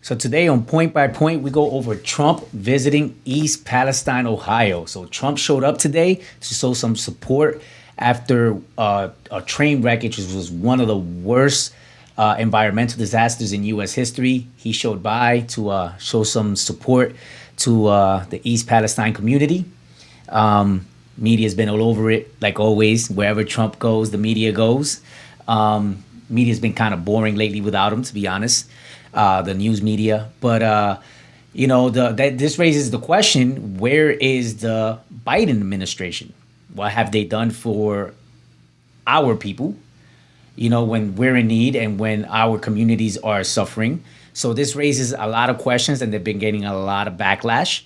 So today on Point by Point, we go over Trump visiting East Palestine, Ohio. So Trump showed up today to show some support after a train wreckage, which was one of the worst environmental disasters in U.S. history. He showed by to show some support to the East Palestine community. Media's been all over it, like always. Wherever Trump goes, the media goes. Media's been kind of boring lately without him, to be honest. The news media, but this raises the question: where is the Biden administration? What have they done for our people? When we're in need and when our communities are suffering. So this raises a lot of questions, and they've been getting a lot of backlash.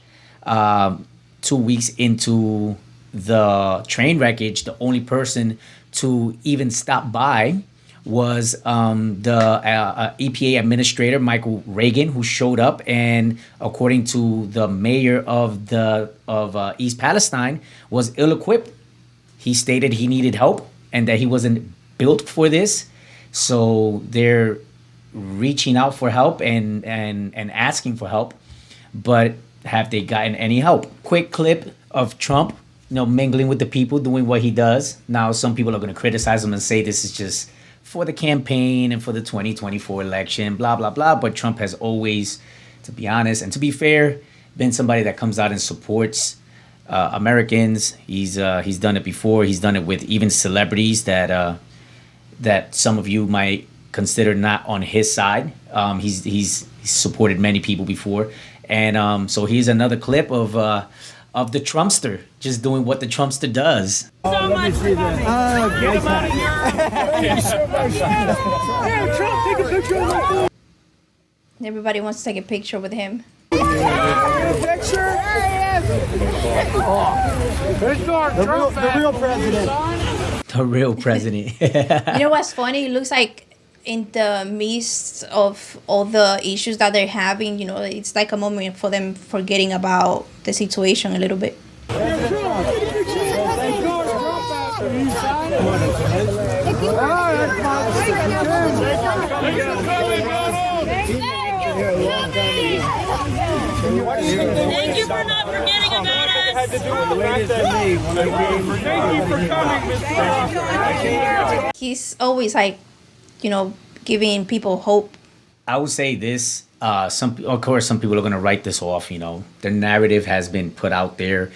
2 weeks into the train wreckage, the only person to even stop by was the EPA administrator, Michael Reagan, who showed up, and according to the mayor of East Palestine, was ill-equipped. He stated he needed help and that he wasn't built for this. So they're reaching out for help and asking for help, but have they gotten any help? Quick clip of Trump, mingling with the people, doing what he does. Now, some people are going to criticize him and say this is just for the campaign and for the 2024 election, blah, blah, blah. But Trump has always, to be honest and to be fair, been somebody that comes out and supports Americans. He's done it before. He's done it with even celebrities that some of you might consider not on his side. He's supported many people before. And so here's another clip of the Trumpster, just doing what the Trumpster does. So much for coming. Get him out of here. Thank you so much. Yeah, Trump, take a picture of my phone. Everybody wants to take a picture with him. Picture? The real president. The real president. You know what's funny? It looks like in the midst of all the issues that they're having, it's like a moment for them forgetting about the situation a little bit. Thank you for not forgetting about us. He's always giving people hope. I would say this. Some people are going to write this off. The narrative has been put out there.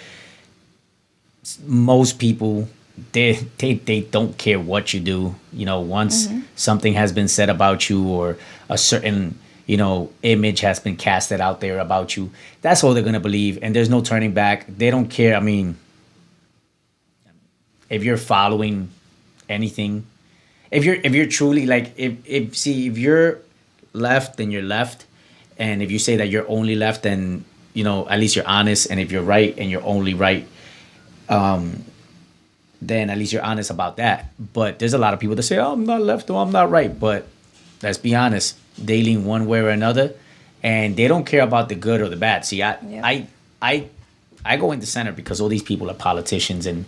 Most people, they don't care what you do. Once something has been said about you, or a certain image has been casted out there about you, that's all they're going to believe, and there's no turning back. They don't care. I mean, if you're following anything, if you're truly if you're left, then you're left, and if you say that you're only left, then at least you're honest, and if you're right and you're only right, then at least you're honest about that. But there's a lot of people that say, oh, I'm not left or I'm not right, but let's be honest, they lean one way or another, and they don't care about the good or the bad. See, I go in the center because all these people are politicians, and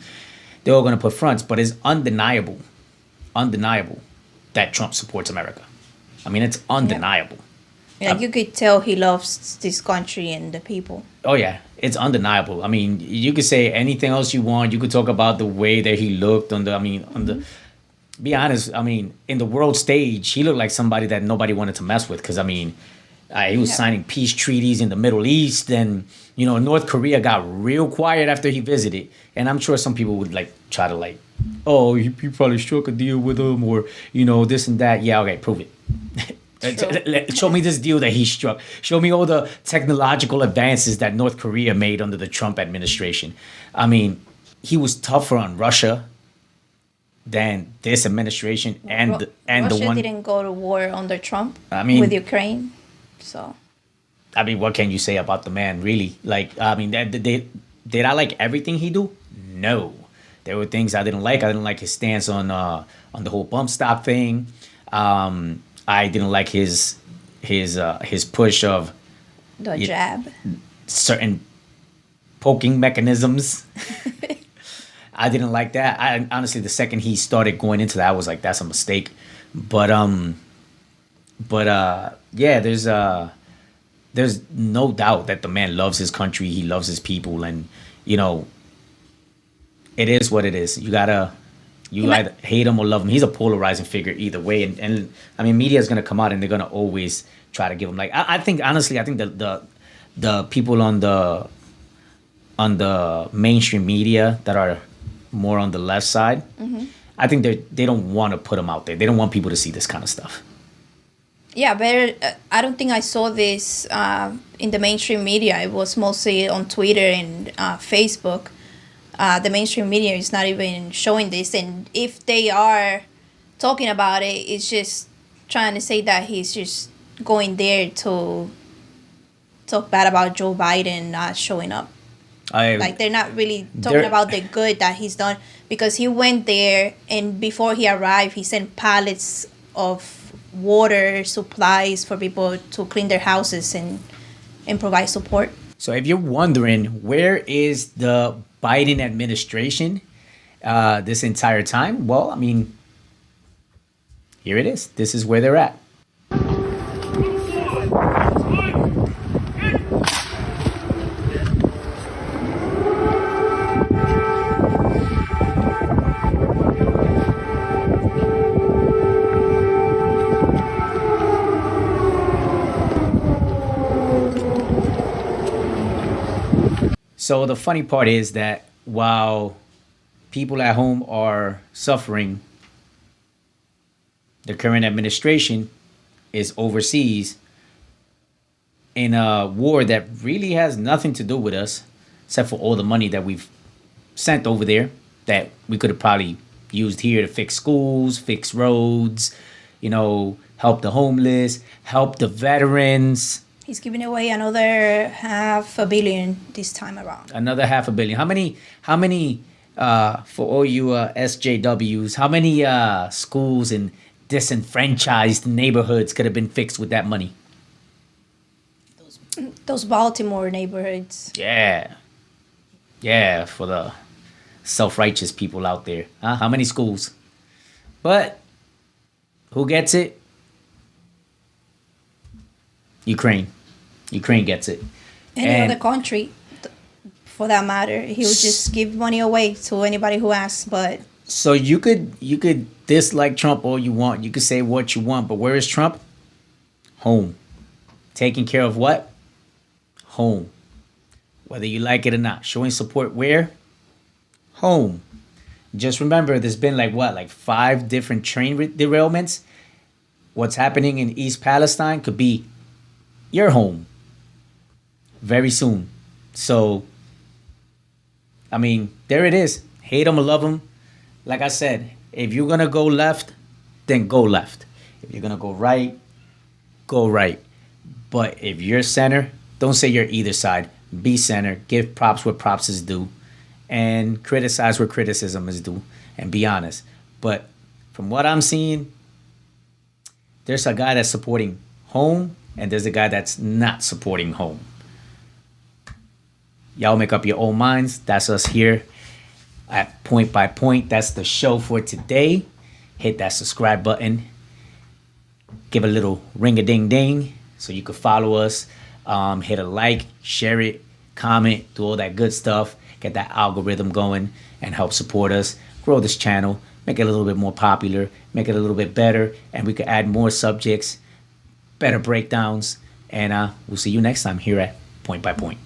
they're all going to put fronts, but it's undeniable that Trump supports America. I mean, it's undeniable. Yeah, you could tell he loves this country and the people. Oh, yeah. It's undeniable. I mean, you could say anything else you want. You could talk about the way that he looked be honest, I mean, in the world stage, he looked like somebody that nobody wanted to mess with. Because, I mean, he was signing peace treaties in the Middle East. And, North Korea got real quiet after he visited. And I'm sure some people would, try to, oh, he probably struck a deal with him, or, this and that. Yeah, okay, prove it. Show me this deal that he struck. Show me all the technological advances that North Korea made under the Trump administration. I mean, he was tougher on Russia than this administration and Russia the one didn't go to war under Trump. I mean, with Ukraine, so. I mean, what can you say about the man, really? Did I like everything he do? No, there were things I didn't like. I didn't like his stance on the whole bump stop thing. I didn't like his push of the jab, certain poking mechanisms. I didn't like that. I honestly, the second he started going into that, I was like, that's a mistake. But yeah, there's there's no doubt that the man loves his country, he loves his people, and you know, it is what it is. You either hate him or love him. He's a polarizing figure either way, and I mean, media is gonna come out and they're gonna always try to give him like I think honestly, I think the people on the mainstream media that are more on the left side, I think they don't want to put him out there. They don't want people to see this kind of stuff. Yeah, but I don't think I saw this in the mainstream media. It was mostly on Twitter and Facebook. The mainstream media is not even showing this, and if they are talking about it, it's just trying to say that he's just going there to talk bad about Joe Biden not showing up. Like they're not really talking about the good that he's done, because he went there and before he arrived, he sent pallets of water supplies for people to clean their houses and provide support. So if you're wondering, where is the Biden administration this entire time? Well, I mean, here it is. This is where they're at. So the funny part is that while people at home are suffering, the current administration is overseas in a war that really has nothing to do with us, except for all the money that we've sent over there that we could have probably used here to fix schools, fix roads, you know, help the homeless, help the veterans. He's giving away another $500 million this time around. Another $500 million. How many for all you SJWs, how many schools in disenfranchised neighborhoods could have been fixed with that money? Those Baltimore neighborhoods. Yeah. Yeah, for the self-righteous people out there. Huh? How many schools? But who gets it? Ukraine. Ukraine gets it. Any other country, for that matter, he would just give money away to anybody who asks. But so you could dislike Trump all you want. You could say what you want, but where is Trump? Home. Taking care of what? Home. Whether you like it or not. Showing support where? Home. Just remember, there's been like 5 different train derailments. What's happening in East Palestine could be your home very soon. So, I mean, there it is. Hate them or love them. Like I said, if you're going to go left, then go left. If you're going to go right, go right. But if you're center, don't say you're either side. Be center. Give props where props is due. And criticize where criticism is due. And be honest. But from what I'm seeing, there's a guy that's supporting home, and there's a guy that's not supporting home. Y'all make up your own minds. That's us here at Point by Point. That's the show for today. Hit that subscribe button. Give a little ring-a-ding-ding so you can follow us. Hit a like, share it, comment, do all that good stuff. Get that algorithm going and help support us. Grow this channel. Make it a little bit more popular. Make it a little bit better. And we can add more subjects, better breakdowns. And we'll see you next time here at Point by Point.